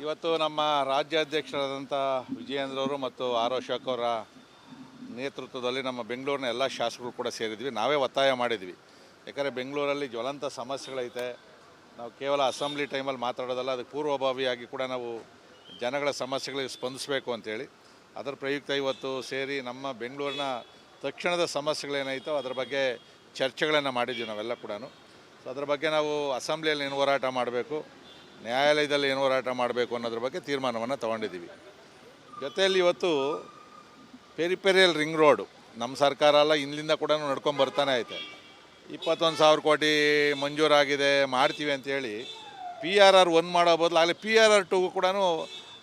ಇವತ್ತು ನಮ್ಮ ರಾಜ್ಯಾಧ್ಯಕ್ಷರಾದಂಥ ವಿಜಯೇಂದ್ರ ಅವರು ಮತ್ತು ಆರ್ ಅಶೋಕ್ ಅವರ ನೇತೃತ್ವದಲ್ಲಿ ನಮ್ಮ ಬೆಂಗಳೂರಿನ ಎಲ್ಲ ಶಾಸಕರು ಕೂಡ ಸೇರಿದ್ವಿ. ನಾವೇ ಒತ್ತಾಯ ಮಾಡಿದ್ವಿ. ಯಾಕಂದರೆ ಬೆಂಗಳೂರಲ್ಲಿ ಜ್ವಲಂತ ಸಮಸ್ಯೆಗಳೈತೆ. ನಾವು ಕೇವಲ ಅಸೆಂಬ್ಲಿ ಟೈಮಲ್ಲಿ ಮಾತಾಡೋದಲ್ಲ, ಅದಕ್ಕೆ ಪೂರ್ವಭಾವಿಯಾಗಿ ಕೂಡ ನಾವು ಜನಗಳ ಸಮಸ್ಯೆಗಳಿಗೆ ಸ್ಪಂದಿಸಬೇಕು ಅಂತೇಳಿ ಅದರ ಪ್ರಯುಕ್ತ ಇವತ್ತು ಸೇರಿ ನಮ್ಮ ಬೆಂಗಳೂರಿನ ತಕ್ಷಣದ ಸಮಸ್ಯೆಗಳೇನಾಯಿತೋ ಅದರ ಬಗ್ಗೆ ಚರ್ಚೆಗಳನ್ನು ಮಾಡಿದ್ವಿ ನಾವೆಲ್ಲ ಕೂಡ. ಸೊ ಅದರ ಬಗ್ಗೆ ನಾವು ಅಸೆಂಬ್ಲಿಯಲ್ಲಿ ಏನು ಹೋರಾಟ ಮಾಡಬೇಕು, ನ್ಯಾಯಾಲಯದಲ್ಲಿ ಏನು ಹೋರಾಟ ಮಾಡಬೇಕು ಅನ್ನೋದ್ರ ಬಗ್ಗೆ ತೀರ್ಮಾನವನ್ನು ತೊಗೊಂಡಿದ್ದೀವಿ. ಜೊತೆಯಲ್ಲಿ ಇವತ್ತು ಪೆರಿಪೆರಿಯಲ್ ರಿಂಗ್ ರೋಡು ನಮ್ಮ ಸರ್ಕಾರ ಅಲ್ಲ, ಇಲ್ಲಿಂದ ಕೂಡ ನಡ್ಕೊಂಡು ಬರ್ತಾನೆ ಐತೆ. 21,000 ಕೋಟಿ ಮಂಜೂರಾಗಿದೆ, ಮಾಡ್ತೀವಿ ಅಂತೇಳಿ PRR 1 ಮಾಡೋ ಬದಲು ಆಗಲಿ PRR 2 ಕೂಡ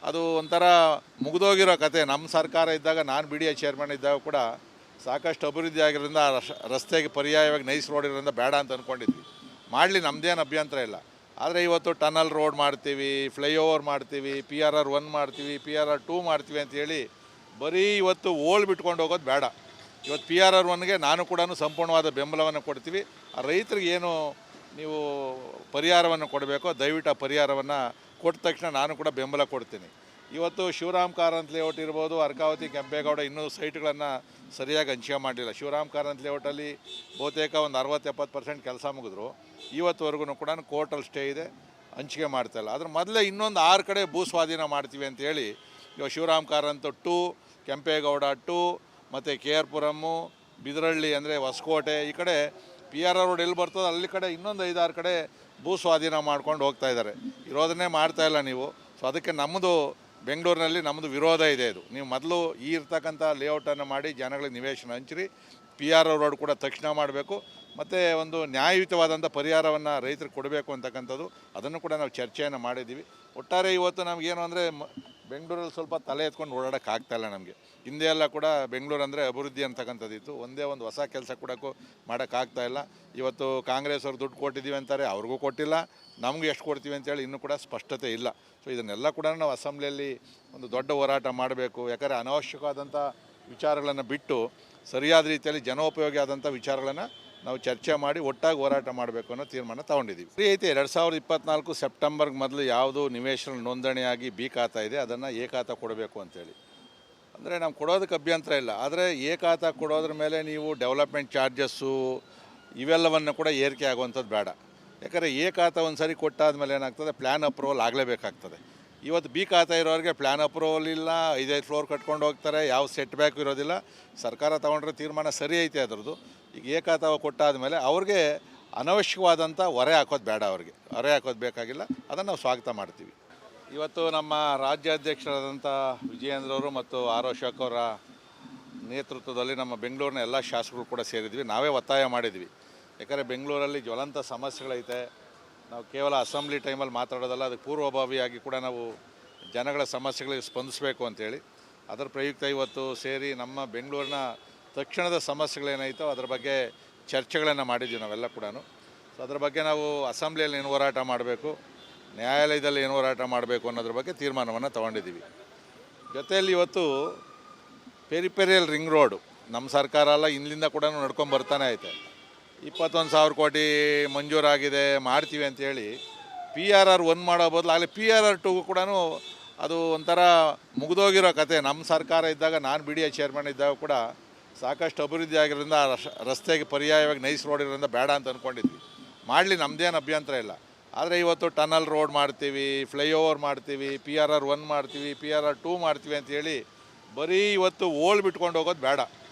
ಅದು ಒಂಥರ ಮುಗಿದೋಗಿರೋ ಕತೆ. ನಮ್ಮ ಸರ್ಕಾರ ಇದ್ದಾಗ, ನಾನು BDA ಚೇರ್ಮನ್ ಇದ್ದಾಗ ಕೂಡ ಸಾಕಷ್ಟು ಅಭಿವೃದ್ಧಿ ಆಗಿರೋದ್ರಿಂದ ರಸ್ತೆಗೆ ಪರ್ಯಾಯವಾಗಿ ನೈಸ್ ರೋಡ್ ಇರೋದ್ರಿಂದ ಬೇಡ ಅಂತ ಅಂದ್ಕೊಂಡಿದ್ವಿ. ಮಾಡಲಿ, ನಮ್ಮದೇನು ಅಭ್ಯಂತರ ಇಲ್ಲ. ಆದರೆ ಇವತ್ತು ಟನಲ್ ರೋಡ್ ಮಾಡ್ತೀವಿ, ಫ್ಲೈಓವರ್ ಮಾಡ್ತೀವಿ, PRR 1 ಮಾಡ್ತೀವಿ, PRR 2 ಮಾಡ್ತೀವಿ ಅಂತೇಳಿ ಬರೀ ಇವತ್ತು ಓಲ್ಡ್ ಬಿಟ್ಕೊಂಡು ಹೋಗೋದು ಬೇಡ. ಇವತ್ತು PRR 1ಗೆ ನಾನು ಕೂಡ ಸಂಪೂರ್ಣವಾದ ಬೆಂಬಲವನ್ನು ಕೊಡ್ತೀವಿ. ಆ ರೈತರಿಗೆ ಏನು ನೀವು ಪರಿಹಾರವನ್ನು ಕೊಡಬೇಕೋ ದಯವಿಟ್ಟು ಆ ಪರಿಹಾರವನ್ನು ಕೊಟ್ಟ ತಕ್ಷಣ ನಾನು ಕೂಡ ಬೆಂಬಲ ಕೊಡ್ತೀನಿ. ಇವತ್ತು ಶಿವರಾಮ್ ಕಾರಂತ್ ಲೇಔಟ್ ಇರ್ಬೋದು, ಅರ್ಕಾವತಿ, ಕೆಂಪೇಗೌಡ ಇನ್ನೂ ಸೈಟ್ಗಳನ್ನು ಸರಿಯಾಗಿ ಹಂಚಿಕೆ ಮಾಡಲಿಲ್ಲ. ಶಿವರಾಮ್ ಕಾರಂತ್ ಲೇಔಟಲ್ಲಿ ಬಹುತೇಕ ಒಂದು 60-70% ಕೆಲಸ ಮುಗಿದ್ರು. ಇವತ್ತುವರೆಗೂ ಕೂಡ ಕೋರ್ಟಲ್ಲಿ ಸ್ಟೇ ಇದೆ, ಹಂಚಿಕೆ ಮಾಡ್ತಾಯಿಲ್ಲ. ಅದ್ರ ಮೊದಲೇ ಇನ್ನೊಂದು 6 ಕಡೆ ಭೂ ಸ್ವಾಧೀನ ಮಾಡ್ತೀವಿ ಅಂತೇಳಿ ಇವಾಗ ಶಿವರಾಮ್ ಕಾರಂತ್ 2, ಕೆಂಪೇಗೌಡ 2 ಮತ್ತು KR ಪುರಮ್ಮು, ಬಿದರಳ್ಳಿ ಅಂದರೆ ಹೊಸಕೋಟೆ, ಈ ಕಡೆ PRR ರೋಡ್ ಎಲ್ಲಿ ಬರ್ತದೆ ಅಲ್ಲಿ ಕಡೆ ಇನ್ನೊಂದು 5-6 ಕಡೆ ಭೂ ಸ್ವಾಧೀನ ಮಾಡ್ಕೊಂಡು ಹೋಗ್ತಾ ಇದ್ದಾರೆ. ಇರೋದನ್ನೇ ಮಾಡ್ತಾಯಿಲ್ಲ ನೀವು. ಸೊ ಅದಕ್ಕೆ ನಮ್ಮದು ಬೆಂಗಳೂರಿನಲ್ಲಿ ನಮ್ಮದು ವಿರೋಧ ಇದೆ. ಇದು ನೀವು ಮೊದಲು ಈ ಇರ್ತಕ್ಕಂಥ ಲೇಔಟನ್ನು ಮಾಡಿ ಜನಗಳಿಗೆ ನಿವೇಶನ ಹಂಚಿರಿ. PRR ರೋಡ್ ಕೂಡ ತಕ್ಷಣ ಮಾಡಬೇಕು, ಮತ್ತು ಒಂದು ನ್ಯಾಯಯುತವಾದಂಥ ಪರಿಹಾರವನ್ನು ರೈತರಿಗೆ ಕೊಡಬೇಕು ಅಂತಕ್ಕಂಥದ್ದು, ಅದನ್ನು ಕೂಡ ನಾವು ಚರ್ಚೆಯನ್ನು ಮಾಡಿದ್ದೀವಿ. ಒಟ್ಟಾರೆ ಇವತ್ತು ನಮಗೇನು ಅಂದರೆ ಬೆಂಗಳೂರಲ್ಲಿ ಸ್ವಲ್ಪ ತಲೆ ಎತ್ಕೊಂಡು ಓಡಾಡೋಕ್ಕಾಗ್ತಾಯಿಲ್ಲ ನಮಗೆ. ಹಿಂದೆ ಎಲ್ಲ ಕೂಡ ಬೆಂಗಳೂರು ಅಂದರೆ ಅಭಿವೃದ್ಧಿ ಅಂತಕ್ಕಂಥದ್ದಿತ್ತು. ಒಂದೇ ಒಂದು ಹೊಸ ಕೆಲಸ ಕೂಡ ಮಾಡೋಕ್ಕಾಗ್ತಾಯಿಲ್ಲ. ಇವತ್ತು ಕಾಂಗ್ರೆಸ್ ಅವ್ರು ದುಡ್ಡು ಕೊಟ್ಟಿದ್ದೀವಿ ಅಂತಾರೆ, ಅವ್ರಿಗೂ ಕೊಟ್ಟಿಲ್ಲ. ನಮಗೂ ಎಷ್ಟು ಕೊಡ್ತೀವಿ ಅಂತೇಳಿ ಇನ್ನೂ ಕೂಡ ಸ್ಪಷ್ಟತೆ ಇಲ್ಲ. ಸೊ ಇದನ್ನೆಲ್ಲ ಕೂಡ ನಾವು ಅಸೆಂಬ್ಲಿಯಲ್ಲಿ ಒಂದು ದೊಡ್ಡ ಹೋರಾಟ ಮಾಡಬೇಕು. ಯಾಕಂದರೆ ಅನಾವಶ್ಯಕವಾದಂಥ ವಿಚಾರಗಳನ್ನು ಬಿಟ್ಟು ಸರಿಯಾದ ರೀತಿಯಲ್ಲಿ ಜನೋಪಯೋಗಿ ಆದಂಥ ವಿಚಾರಗಳನ್ನು ನಾವು ಚರ್ಚೆ ಮಾಡಿ ಒಟ್ಟಾಗಿ ಹೋರಾಟ ಮಾಡಬೇಕು ಅನ್ನೋ ತೀರ್ಮಾನ ತೊಗೊಂಡಿದ್ದೀವಿ. ಫ್ರೀ ಐತೆ 2024 ಸೆಪ್ಟೆಂಬರ್ಗೆ ಮೊದಲು ಯಾವುದು ನಿವೇಶನ ನೋಂದಣಿಯಾಗಿ ಬಿ ಖಾತಾ ಇದೆ ಅದನ್ನು ಎ ಖಾತಾ ಕೊಡಬೇಕು ಅಂತೇಳಿ. ಅಂದರೆ ನಾವು ಕೊಡೋದಕ್ಕೆ ಅಭ್ಯಂತರ ಇಲ್ಲ. ಆದರೆ ಎ ಖಾತಾ ಕೊಡೋದ್ರ ಮೇಲೆ ನೀವು ಡೆವಲಪ್ಮೆಂಟ್ ಚಾರ್ಜಸ್ಸು ಇವೆಲ್ಲವನ್ನು ಕೂಡ ಏರಿಕೆ ಆಗುವಂಥದ್ದು ಬೇಡ. ಯಾಕಂದರೆ ಎ ಖಾತಾ ಒಂದು ಸರಿ ಕೊಟ್ಟಾದಮೇಲೆ ಏನಾಗ್ತದೆ, ಪ್ಲ್ಯಾನ್ ಅಪ್ರೂವಲ್ ಆಗಲೇಬೇಕಾಗ್ತದೆ. ಇವತ್ತು ಬಿ ಖಾತಾ ಇರೋರಿಗೆ ಪ್ಲ್ಯಾನ್ ಅಪ್ರೂವಲ್ ಇಲ್ಲ, 5-5 ಫ್ಲೋರ್ ಕಟ್ಕೊಂಡು ಹೋಗ್ತಾರೆ, ಯಾವ ಸೆಟ್ ಬ್ಯಾಕ್ ಇರೋದಿಲ್ಲ. ಸರ್ಕಾರ ತೊಗೊಂಡ್ರೆ ತೀರ್ಮಾನ ಸರಿ ಐತೆ ಅದರದ್ದು. ಈಗ ಎ ಖಾತಾ ಕೊಟ್ಟಾದಮೇಲೆ ಅವ್ರಿಗೆ ಅನವಶ್ಯಕವಾದಂಥ ಹೊರೆ ಹಾಕೋದು ಬೇಡ, ಅವ್ರಿಗೆ ಹೊರೆ ಹಾಕೋದು ಬೇಕಾಗಿಲ್ಲ. ಅದನ್ನು ನಾವು ಸ್ವಾಗತ ಮಾಡ್ತೀವಿ. ಇವತ್ತು ನಮ್ಮ ರಾಜ್ಯಾಧ್ಯಕ್ಷರಾದಂಥ ವಿಜಯೇಂದ್ರ ಅವರು ಮತ್ತು ಆರ್ ಅಶೋಕ್ ಅವರ ನೇತೃತ್ವದಲ್ಲಿ ನಮ್ಮ ಬೆಂಗಳೂರಿನ ಎಲ್ಲ ಶಾಸಕರು ಕೂಡ ಸೇರಿದ್ವಿ. ನಾವೇ ಒತ್ತಾಯ ಮಾಡಿದ್ವಿ. ಯಾಕಂದರೆ ಬೆಂಗಳೂರಲ್ಲಿ ಜ್ವಲಂತ ಸಮಸ್ಯೆಗಳೈತೆ. ನಾವು ಕೇವಲ ಅಸೆಂಬ್ಲಿ ಟೈಮಲ್ಲಿ ಮಾತಾಡೋದಲ್ಲ, ಅದಕ್ಕೆ ಪೂರ್ವಭಾವಿಯಾಗಿ ಕೂಡ ನಾವು ಜನಗಳ ಸಮಸ್ಯೆಗಳಿಗೆ ಸ್ಪಂದಿಸಬೇಕು ಅಂತೇಳಿ ಅದರ ಪ್ರಯುಕ್ತ ಇವತ್ತು ಸೇರಿ ನಮ್ಮ ಬೆಂಗಳೂರಿನ ತಕ್ಷಣದ ಸಮಸ್ಯೆಗಳೇನಾಯಿತೋ ಅದರ ಬಗ್ಗೆ ಚರ್ಚೆಗಳನ್ನು ಮಾಡಿದ್ವಿ ನಾವೆಲ್ಲ ಕೂಡ. ಸೊ ಅದರ ಬಗ್ಗೆ ನಾವು ಅಸೆಂಬ್ಲಿಯಲ್ಲಿ ಏನು ಹೋರಾಟ ಮಾಡಬೇಕು, ನ್ಯಾಯಾಲಯದಲ್ಲಿ ಏನು ಹೋರಾಟ ಮಾಡಬೇಕು ಅನ್ನೋದ್ರ ಬಗ್ಗೆ ತೀರ್ಮಾನವನ್ನು ತೊಗೊಂಡಿದ್ದೀವಿ. ಜೊತೆಯಲ್ಲಿ ಇವತ್ತು ಪೆರಿಪೆರಿಯಲ್ ರಿಂಗ್ ರೋಡು ನಮ್ಮ ಸರ್ಕಾರ ಅಲ್ಲ, ಇಲ್ಲಿಂದ ಕೂಡ ನಡ್ಕೊಂಡು ಬರ್ತಾನೆ ಐತೆ. 21,000 ಕೋಟಿ ಮಂಜೂರಾಗಿದೆ, ಮಾಡ್ತೀವಿ ಅಂತೇಳಿ PRR 1 ಮಾಡೋ ಬದಲು ಆಗಲಿ PRR 2 ಕೂಡ ಅದು ಒಂಥರ ಮುಗಿದೋಗಿರೋ ಕತೆ. ನಮ್ಮ ಸರ್ಕಾರ ಇದ್ದಾಗ, ನಾನು BDA ಚೇರ್ಮನ್ ಇದ್ದಾಗ ಕೂಡ ಸಾಕಷ್ಟು ಅಭಿವೃದ್ಧಿ ಆಗಿರೋದ್ರಿಂದ ರಸ್ತೆಗೆ ಪರ್ಯಾಯವಾಗಿ ನೈಸ್ ರೋಡ್ ಇರೋದ್ರಿಂದ ಬೇಡ ಅಂತ ಅಂದ್ಕೊಂಡಿದ್ವಿ. ಮಾಡಲಿ, ನಮ್ಮದೇನು ಅಭ್ಯಂತರ ಇಲ್ಲ. ಆದರೆ ಇವತ್ತು ಟನಲ್ ರೋಡ್ ಮಾಡ್ತೀವಿ, ಫ್ಲೈಓವರ್ ಮಾಡ್ತೀವಿ, PRR 1 ಮಾಡ್ತೀವಿ, PRR 2 ಮಾಡ್ತೀವಿ ಅಂತೇಳಿ ಬರೀ ಇವತ್ತು ಓಲ್ಡ್ ಬಿಟ್ಕೊಂಡು ಹೋಗೋದು ಬೇಡ.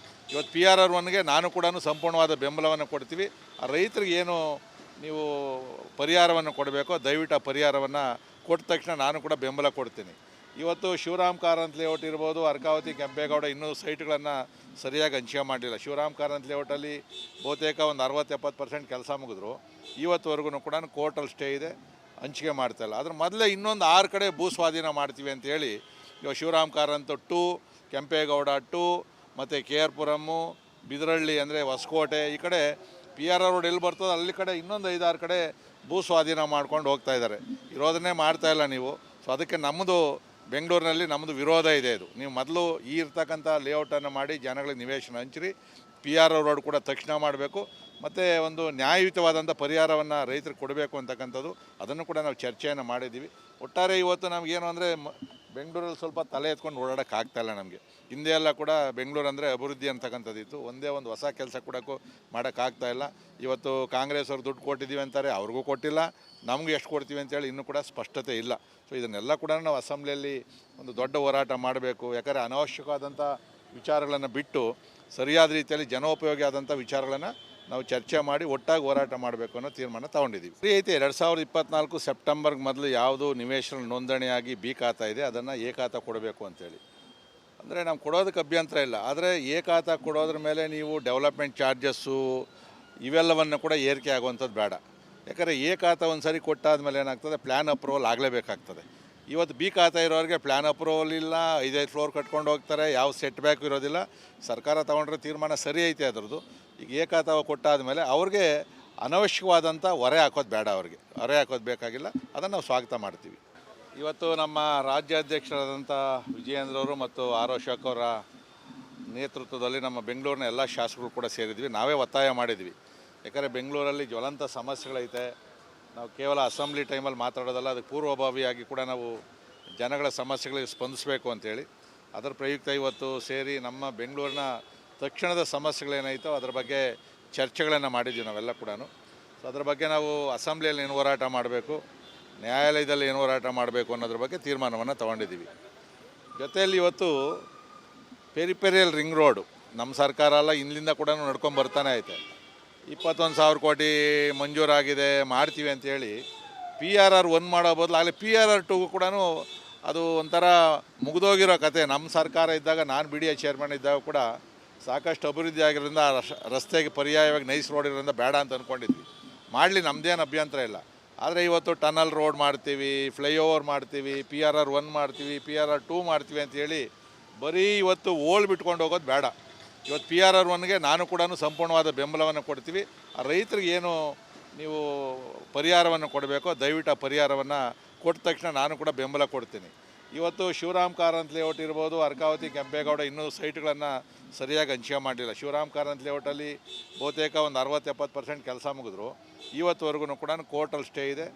ಇವತ್ತು PRR 1ಗೆ ನಾನು ಕೂಡ ಸಂಪೂರ್ಣವಾದ ಬೆಂಬಲವನ್ನು ಕೊಡ್ತೀವಿ. ಆ ರೈತರಿಗೆ ಏನು ನೀವು ಪರಿಹಾರವನ್ನು ಕೊಡಬೇಕೋ ದಯವಿಟ್ಟು ಆ ಪರಿಹಾರವನ್ನು ಕೊಟ್ಟ ತಕ್ಷಣ ನಾನು ಕೂಡ ಬೆಂಬಲ ಕೊಡ್ತೀನಿ. ಇವತ್ತು ಶಿವರಾಮ್ ಕಾರಂತ್ ಲೇಔಟ್ ಇರ್ಬೋದು, ಅರ್ಕಾವತಿ, ಕೆಂಪೇಗೌಡ ಇನ್ನೂ ಸೈಟ್ಗಳನ್ನು ಸರಿಯಾಗಿ ಹಂಚಿಕೆ ಮಾಡಲಿಲ್ಲ. ಶಿವರಾಮ್ ಕಾರಂತ್ ಲೇಔಟಲ್ಲಿ ಬಹುತೇಕ ಒಂದು 60-70% ಕೆಲಸ ಮುಗಿದ್ರು. ಇವತ್ತುವರೆಗೂ ಕೂಡ ಕೋರ್ಟಲ್ಲಿ ಸ್ಟೇ ಇದೆ, ಹಂಚಿಕೆ ಮಾಡ್ತಾಯಿಲ್ಲ. ಅದ್ರ ಮೊದಲೇ ಇನ್ನೊಂದು 6 ಕಡೆ ಭೂ ಸ್ವಾಧೀನ ಮಾಡ್ತೀವಿ ಅಂತೇಳಿ ಇವಾಗ ಶಿವರಾಮ್ ಕಾರಂತ್ 2, ಕೆಂಪೇಗೌಡ 2 ಮತ್ತು KR ಪುರಮ್ಮು, ಬಿದರಳ್ಳಿ ಅಂದರೆ ಹೊಸಕೋಟೆ, ಈ ಕಡೆ PRR ರೋಡ್ ಎಲ್ಲಿ ಬರ್ತದೆ ಅಲ್ಲಿ ಕಡೆ ಇನ್ನೊಂದು 5-6 ಕಡೆ ಭೂ ಸ್ವಾಧೀನ ಮಾಡ್ಕೊಂಡು ಹೋಗ್ತಾ ಇದ್ದಾರೆ. ಇರೋದನ್ನೇ ಮಾಡ್ತಾಯಿಲ್ಲ ನೀವು. ಸೊ ಅದಕ್ಕೆ ನಮ್ಮದು ಬೆಂಗಳೂರಿನಲ್ಲಿ ನಮ್ಮದು ವಿರೋಧ ಇದೆ. ಇದು ನೀವು ಮೊದಲು ಈ ಇರ್ತಕ್ಕಂಥ ಲೇಔಟನ್ನು ಮಾಡಿ ಜನಗಳಿಗೆ ನಿವೇಶನ ಹಂಚಿರಿ. PRR ರೋಡ್ ಕೂಡ ತಕ್ಷಣ ಮಾಡಬೇಕು, ಮತ್ತು ಒಂದು ನ್ಯಾಯಯುತವಾದಂಥ ಪರಿಹಾರವನ್ನು ರೈತರಿಗೆ ಕೊಡಬೇಕು ಅಂತಕ್ಕಂಥದ್ದು, ಅದನ್ನು ಕೂಡ ನಾವು ಚರ್ಚೆಯನ್ನು ಮಾಡಿದ್ದೀವಿ. ಒಟ್ಟಾರೆ ಇವತ್ತು ನಮಗೇನು ಅಂದರೆ ಬೆಂಗಳೂರಲ್ಲಿ ಸ್ವಲ್ಪ ತಲೆ ಎತ್ಕೊಂಡು ಓಡಾಡೋಕ್ಕೆ ಆಗ್ತಾಯಿಲ್ಲ ನಮಗೆ. ಹಿಂದೆ ಎಲ್ಲ ಕೂಡ ಬೆಂಗಳೂರು ಅಂದರೆ ಅಭಿವೃದ್ಧಿ ಅಂತಕ್ಕಂಥದ್ದಿತ್ತು. ಒಂದೇ ಒಂದು ಹೊಸ ಕೆಲಸ ಕೊಡೋಕ್ಕೂ ಮಾಡೋಕ್ಕಾಗ್ತಾಯಿಲ್ಲ. ಇವತ್ತು ಕಾಂಗ್ರೆಸ್ ಅವ್ರು ದುಡ್ಡು ಕೊಟ್ಟಿದ್ದೀವಿ ಅಂತಾರೆ, ಅವ್ರಿಗೂ ಕೊಟ್ಟಿಲ್ಲ. ನಮಗೂ ಎಷ್ಟು ಕೊಡ್ತೀವಿ ಅಂತೇಳಿ ಇನ್ನೂ ಕೂಡ ಸ್ಪಷ್ಟತೆ ಇಲ್ಲ. ಸೊ ಇದನ್ನೆಲ್ಲ ಕೂಡ ನಾವು ಅಸೆಂಬ್ಲಿಯಲ್ಲಿ ಒಂದು ದೊಡ್ಡ ಹೋರಾಟ ಮಾಡಬೇಕು. ಯಾಕಂದರೆ ಅನಾವಶ್ಯಕವಾದಂಥ ವಿಚಾರಗಳನ್ನು ಬಿಟ್ಟು ಸರಿಯಾದ ರೀತಿಯಲ್ಲಿ ಜನೋಪಯೋಗಿ ಆದಂಥ ವಿಚಾರಗಳನ್ನು ನಾವು ಚರ್ಚೆ ಮಾಡಿ ಒಟ್ಟಾಗಿ ಹೋರಾಟ ಮಾಡಬೇಕು ಅನ್ನೋ ತೀರ್ಮಾನ ತೊಗೊಂಡಿದ್ದೀವಿ. ಫ್ರೀ ಐತೆ 2024 ಸೆಪ್ಟೆಂಬರ್ಗೆ ಮೊದಲು ಯಾವುದು ನಿವೇಶನ ನೋಂದಣಿಯಾಗಿ ಬಿ ಖಾತಾ ಇದೆ ಅದನ್ನು ಎ ಖಾತಾ ಕೊಡಬೇಕು ಅಂತೇಳಿ. ಅಂದರೆ ನಾವು ಕೊಡೋದಕ್ಕೆ ಅಭ್ಯಂತರ ಇಲ್ಲ. ಆದರೆ ಎ ಖಾತಾ ಕೊಡೋದ್ರ ಮೇಲೆ ನೀವು ಡೆವಲಪ್ಮೆಂಟ್ ಚಾರ್ಜಸ್ಸು ಇವೆಲ್ಲವನ್ನು ಕೂಡ ಏರಿಕೆ ಆಗುವಂಥದ್ದು ಬೇಡ. ಯಾಕಂದರೆ ಎ ಖಾತಾ ಒಂದು ಸರಿ ಕೊಟ್ಟಾದ್ಮೇಲೆ ಏನಾಗ್ತದೆ, ಪ್ಲ್ಯಾನ್ ಅಪ್ರೂವಲ್ ಆಗಲೇಬೇಕಾಗ್ತದೆ. ಇವತ್ತು ಬಿ ಖಾತಾ ಇರೋರಿಗೆ ಪ್ಲ್ಯಾನ್ ಅಪ್ರೂವಲ್ ಇಲ್ಲ, 5 ಫ್ಲೋರ್ ಕಟ್ಕೊಂಡು ಹೋಗ್ತಾರೆ, ಯಾವ ಸೆಟ್ ಬ್ಯಾಕ್ ಇರೋದಿಲ್ಲ. ಸರ್ಕಾರ ತೊಗೊಂಡ್ರೆ ತೀರ್ಮಾನ ಸರಿ ಐತೆ ಅದರದ್ದು. ಈಗ ಎ ಖಾತಾ ಕೊಟ್ಟಾದಮೇಲೆ ಅವ್ರಿಗೆ ಅನವಶ್ಯಕವಾದಂಥ ಹೊರೆ ಹಾಕೋದು ಬೇಡ, ಅವ್ರಿಗೆ ಹೊರೆ ಹಾಕೋದು ಬೇಕಾಗಿಲ್ಲ. ಅದನ್ನು ನಾವು ಸ್ವಾಗತ ಮಾಡ್ತೀವಿ. ಇವತ್ತು ನಮ್ಮ ರಾಜ್ಯಾಧ್ಯಕ್ಷರಾದಂಥ ವಿಜಯೇಂದ್ರ ಅವರು ಮತ್ತು ಆರ್ ಅಶೋಕ್ ಅವರ ನೇತೃತ್ವದಲ್ಲಿ ನಮ್ಮ ಬೆಂಗಳೂರಿನ ಎಲ್ಲ ಶಾಸಕರು ಕೂಡ ಸೇರಿದ್ವಿ. ನಾವೇ ಒತ್ತಾಯ ಮಾಡಿದ್ವಿ. ಯಾಕಂದರೆ ಬೆಂಗಳೂರಲ್ಲಿ ಜ್ವಲಂತ ಸಮಸ್ಯೆಗಳೈತೆ. ನಾವು ಕೇವಲ ಅಸೆಂಬ್ಲಿ ಟೈಮಲ್ಲಿ ಮಾತಾಡೋದಲ್ಲ, ಅದಕ್ಕೆ ಪೂರ್ವಭಾವಿಯಾಗಿ ಕೂಡ ನಾವು ಜನಗಳ ಸಮಸ್ಯೆಗಳಿಗೆ ಸ್ಪಂದಿಸಬೇಕು ಅಂಥೇಳಿ ಅದರ ಪ್ರಯುಕ್ತ ಇವತ್ತು ಸೇರಿ ನಮ್ಮ ಬೆಂಗಳೂರಿನ ತಕ್ಷಣದ ಸಮಸ್ಯೆಗಳೇನಾಯಿತೋ ಅದರ ಬಗ್ಗೆ ಚರ್ಚೆಗಳನ್ನು ಮಾಡಿದ್ವಿ ನಾವೆಲ್ಲ ಕೂಡ. ಸೊ ಅದರ ಬಗ್ಗೆ ನಾವು ಅಸೆಂಬ್ಲಿಯಲ್ಲಿ ಏನು ಹೋರಾಟ ಮಾಡಬೇಕು, ನ್ಯಾಯಾಲಯದಲ್ಲಿ ಏನು ಹೋರಾಟ ಮಾಡಬೇಕು ಅನ್ನೋದ್ರ ಬಗ್ಗೆ ತೀರ್ಮಾನವನ್ನು ತೊಗೊಂಡಿದ್ದೀವಿ. ಜೊತೆಯಲ್ಲಿ ಇವತ್ತು ಪೆರಿಪೆರಿಯಲ್ ರಿಂಗ್ ರೋಡು ನಮ್ಮ ಸರ್ಕಾರ ಅಲ್ಲ, ಇಲ್ಲಿಂದ ಕೂಡ ನಡ್ಕೊಂಡು ಬರ್ತಾನೆ ಐತೆ. 21,000 ಕೋಟಿ ಮಂಜೂರಾಗಿದೆ, ಮಾಡ್ತೀವಿ ಅಂಥೇಳಿ PRR 1 ಮಾಡೋ ಬದಲು ಆಗಲಿ PRR 2 ಕೂಡ ಅದು ಒಂಥರ ಮುಗಿದೋಗಿರೋ ಕತೆ. ನಮ್ಮ ಸರ್ಕಾರ ಇದ್ದಾಗ, ನಾನು BDA ಚೇರ್ಮನ್ ಇದ್ದಾಗ ಕೂಡ ಸಾಕಷ್ಟು ಅಭಿವೃದ್ಧಿ ಆಗಿರೋದ್ರಿಂದ ರಸ್ತೆಗೆ ಪರ್ಯಾಯವಾಗಿ ನೈಸ್ ರೋಡ್ ಇರೋದ್ರಿಂದ ಬೇಡ ಅಂತ ಅಂದ್ಕೊಂಡಿದ್ವಿ. ಮಾಡಲಿ, ನಮ್ಮದೇನು ಅಭ್ಯಂತರ ಇಲ್ಲ. ಆದರೆ ಇವತ್ತು ಟನಲ್ ರೋಡ್ ಮಾಡ್ತೀವಿ, ಫ್ಲೈಓವರ್ ಮಾಡ್ತೀವಿ, PRR 1 ಮಾಡ್ತೀವಿ, PRR 2 ಮಾಡ್ತೀವಿ ಅಂಥೇಳಿ ಬರೀ ಇವತ್ತು ಓಲ್ ಬಿಟ್ಕೊಂಡು ಹೋಗೋದು ಬೇಡ. ಇವತ್ತು PRR 1ಗೆ ನಾನು ಕೂಡ ಸಂಪೂರ್ಣವಾದ ಬೆಂಬಲವನ್ನು ಕೊಡ್ತೀವಿ. ಆ ರೈತರಿಗೆ ಏನು ನೀವು ಪರಿಹಾರವನ್ನು ಕೊಡಬೇಕೋ ದಯವಿಟ್ಟು ಆ ಪರಿಹಾರವನ್ನು ಕೊಟ್ಟ ತಕ್ಷಣ ನಾನು ಕೂಡ ಬೆಂಬಲ ಕೊಡ್ತೀನಿ. ಇವತ್ತು ಶಿವರಾಮ್ ಕಾರಂತ್ ಲೇಔಟ್ ಇರ್ಬೋದು, ಅರ್ಕಾವತಿ, ಕೆಂಪೇಗೌಡ ಇನ್ನೂ ಸೈಟ್ಗಳನ್ನು ಸರಿಯಾಗಿ ಹಂಚಿಕೆ ಮಾಡಲಿಲ್ಲ. ಶಿವರಾಮ್ ಕಾರಂತ್ ಲೇಔಟಲ್ಲಿ ಬಹುತೇಕ ಒಂದು 60-70% ಕೆಲಸ ಮುಗಿದ್ರು. ಇವತ್ತುವರೆಗೂ ಕೂಡ ಕೋರ್ಟಲ್ಲಿ ಸ್ಟೇ ಇದೆ,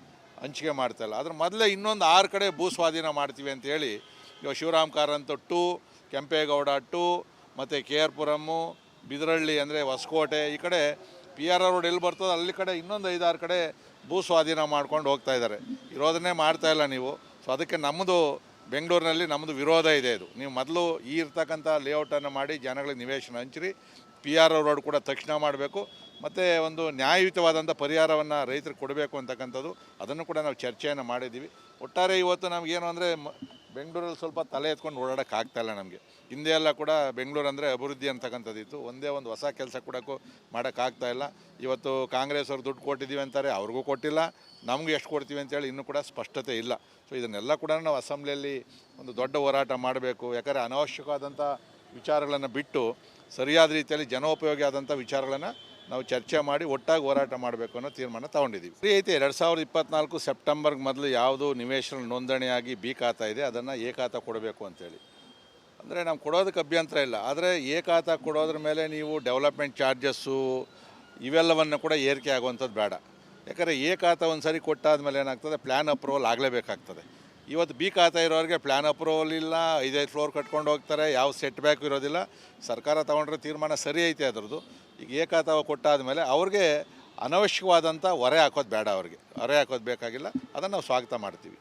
ಹಂಚಿಕೆ ಮಾಡ್ತಾಯಿಲ್ಲ. ಅದ್ರ ಮೊದಲೇ ಇನ್ನೊಂದು 6 ಕಡೆ ಭೂ ಸ್ವಾಧೀನ ಮಾಡ್ತೀವಿ ಅಂತೇಳಿ ಇವಾಗ ಶಿವರಾಮ್ ಕಾರಂತ್ 2, ಕೆಂಪೇಗೌಡ 2 ಮತ್ತು KR ಪುರಮ್ಮು, ಬಿದರಳ್ಳಿ ಅಂದರೆ ಹೊಸಕೋಟೆ, ಈ ಕಡೆ PRR ರೋಡ್ ಎಲ್ಲಿ ಬರ್ತದೆ ಅಲ್ಲಿ ಕಡೆ ಇನ್ನೊಂದು 5-6 ಕಡೆ ಭೂ ಸ್ವಾಧೀನ ಮಾಡ್ಕೊಂಡು ಹೋಗ್ತಾಯಿದ್ದಾರೆ. ಇರೋದನ್ನೇ ಮಾಡ್ತಾಯಿಲ್ಲ ನೀವು. ಸೊ ಅದಕ್ಕೆ ನಮ್ಮದು ಬೆಂಗಳೂರಿನಲ್ಲಿ ನಮ್ಮದು ವಿರೋಧ ಇದೆ. ಇದು ನೀವು ಮೊದಲು ಈ ಇರ್ತಕ್ಕಂಥ ಲೇಔಟನ್ನು ಮಾಡಿ ಜನಗಳಿಗೆ ನಿವೇಶನ ಹಂಚಿರಿ. PRR ರೋಡ್ ಕೂಡ ತಕ್ಷಣ ಮಾಡಬೇಕು. ಮತ್ತು ಒಂದು ನ್ಯಾಯಯುತವಾದಂಥ ಪರಿಹಾರವನ್ನು ರೈತರಿಗೆ ಕೊಡಬೇಕು ಅಂತಕ್ಕಂಥದ್ದು, ಅದನ್ನು ಕೂಡ ನಾವು ಚರ್ಚೆಯನ್ನು ಮಾಡಿದ್ದೀವಿ. ಒಟ್ಟಾರೆ ಇವತ್ತು ನಮಗೇನು ಅಂದರೆ ಬೆಂಗಳೂರಲ್ಲಿ ಸ್ವಲ್ಪ ತಲೆ ಎತ್ಕೊಂಡು ಓಡಾಡೋಕ್ಕೆ ಆಗ್ತಾಯಿಲ್ಲ ನಮಗೆ. ಹಿಂದೆ ಎಲ್ಲ ಕೂಡ ಬೆಂಗಳೂರು ಅಂದರೆ ಅಭಿವೃದ್ಧಿ ಅಂತಕ್ಕಂಥದ್ದಿತ್ತು. ಒಂದೇ ಒಂದು ಹೊಸ ಕೆಲಸ ಕೊಡೋಕ್ಕೂ ಮಾಡೋಕ್ಕಾಗ್ತಾಯಿಲ್ಲ. ಇವತ್ತು ಕಾಂಗ್ರೆಸ್ ಅವ್ರು ದುಡ್ಡು ಕೊಟ್ಟಿದ್ದೀವಿ ಅಂತಾರೆ, ಅವ್ರಿಗೂ ಕೊಟ್ಟಿಲ್ಲ. ನಮಗೂ ಎಷ್ಟು ಕೊಡ್ತೀವಿ ಅಂತೇಳಿ ಇನ್ನೂ ಕೂಡ ಸ್ಪಷ್ಟತೆ ಇಲ್ಲ. ಸೊ ಇದನ್ನೆಲ್ಲ ಕೂಡ ನಾವು ಅಸೆಂಬ್ಲಿಯಲ್ಲಿ ಒಂದು ದೊಡ್ಡ ಹೋರಾಟ ಮಾಡಬೇಕು. ಯಾಕಂದರೆ ಅನಾವಶ್ಯಕವಾದಂಥ ವಿಚಾರಗಳನ್ನು ಬಿಟ್ಟು ಸರಿಯಾದ ರೀತಿಯಲ್ಲಿ ಜನೋಪಯೋಗಿ ಆದಂಥ ವಿಚಾರಗಳನ್ನು ನಾವು ಚರ್ಚೆ ಮಾಡಿ ಒಟ್ಟಾಗಿ ಹೋರಾಟ ಮಾಡಬೇಕು ಅನ್ನೋ ತೀರ್ಮಾನ ತೊಗೊಂಡಿದ್ದೀವಿ. ಫ್ರೀ ಐತೆ 2024 ಸೆಪ್ಟೆಂಬರ್ಗೆ ಮೊದಲು ಯಾವುದು ನಿವೇಶನ ನೋಂದಣಿಯಾಗಿ ಬಿ ಖಾತಾ ಇದೆ ಅದನ್ನು ಎ ಖಾತಾ ಕೊಡಬೇಕು ಅಂತೇಳಿ. ಅಂದರೆ ನಾವು ಕೊಡೋದಕ್ಕೆ ಅಭ್ಯಂತರ ಇಲ್ಲ. ಆದರೆ ಎ ಖಾತಾ ಕೊಡೋದ್ರ ಮೇಲೆ ನೀವು ಡೆವಲಪ್ಮೆಂಟ್ ಚಾರ್ಜಸ್ಸು ಇವೆಲ್ಲವನ್ನು ಕೂಡ ಏರಿಕೆ ಆಗುವಂಥದ್ದು ಬೇಡ. ಯಾಕಂದರೆ ಎ ಖಾತಾ ಒಂದು ಸರಿ ಕೊಟ್ಟಾದ್ಮೇಲೆ ಏನಾಗ್ತದೆ, ಪ್ಲ್ಯಾನ್ ಅಪ್ರೂವಲ್ ಆಗಲೇಬೇಕಾಗ್ತದೆ. ಇವತ್ತು ಬಿ ಖಾತಾ ಇರೋರಿಗೆ ಪ್ಲ್ಯಾನ್ ಅಪ್ರೂವಲ್ ಇಲ್ಲ, 5 ಫ್ಲೋರ್ ಕಟ್ಕೊಂಡು ಹೋಗ್ತಾರೆ, ಯಾವ ಸೆಟ್ ಬ್ಯಾಕ್ ಇರೋದಿಲ್ಲ. ಸರ್ಕಾರ ತೊಗೊಂಡ್ರೆ ತೀರ್ಮಾನ ಸರಿ ಐತೆ ಅದರದ್ದು. ಈಗ ಎ ಖಾತಾ ಕೊಟ್ಟಾದಮೇಲೆ ಅವ್ರಿಗೆ ಅನವಶ್ಯಕವಾದಂಥ ಹೊರೆ ಹಾಕೋದು ಬೇಡ, ಅವ್ರಿಗೆ ಹೊರೆ ಹಾಕೋದು ಬೇಕಾಗಿಲ್ಲ. ಅದನ್ನು ನಾವು ಸ್ವಾಗತ ಮಾಡ್ತೀವಿ.